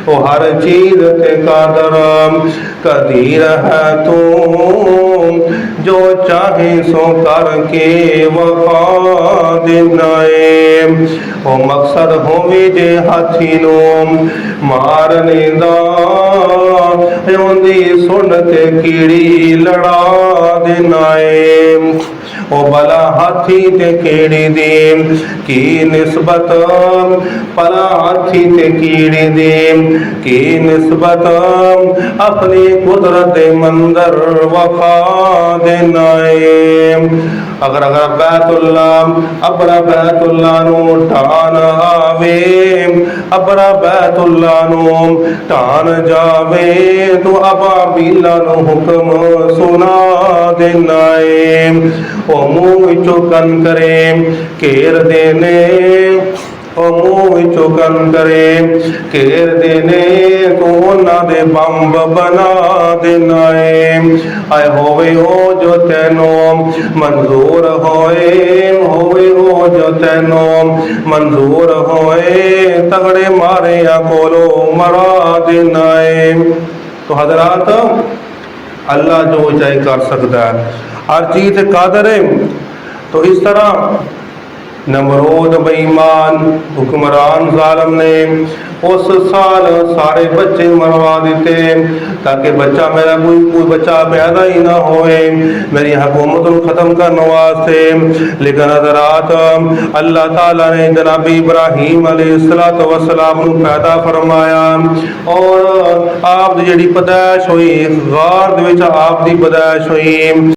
ओ हर चीज ते कादर कदीर है तू, जो चाहे सो करके वफा दिनाए। ओ मकसद होवे जे हाथी नो मारने दा, ओंदी सुन ते कीड़ी लड़ा दिनाए। ओ भला हाथी ते कीड़ी दी की निस्बत, भला हाथी ते कीड़ी दी की निस्बत, अपनी कुदरत मंदर वफा देनाए। अगर अगर बैतुल्ला अपना बैतुल्ला नु ढान आवे, अपना बैतुल्ला नु ढान जावे, तो अबाबीला नु हुक्म सुना देनाए। ओ मुंह विचों कन करे घेर देने, ओ मुंह विचों कन करे घेर देने, तो उन्हां दे बंब बना देना है। आए होवे हो जो तैनो मंजूर होए, होवे हो जो तैनो मंजूर होए, तगड़े मारे या कोलो मरा देना है। तो हजरात, अल्लाह जो चाहे कर सकता है, हर चीज कादर है। तो इस तरह नमरूद बेईमान हुक्मरान जालिम ने उस साल सारे बच्चे मरवा दिते, ताकि बच्चा मेरा कोई बच्चा पैदा ही ना होए, मेरी हुकूमत को ख़त्म करने वास्ते। लेकिन हज़रात, अल्लाह ताला ने जनाब इब्राहीम अलैहिस्सलाम को पैदा फरमाया, और आप दी जिहड़ी पैदाइश हुई गार दे विच आप दी पैदाइश हुई।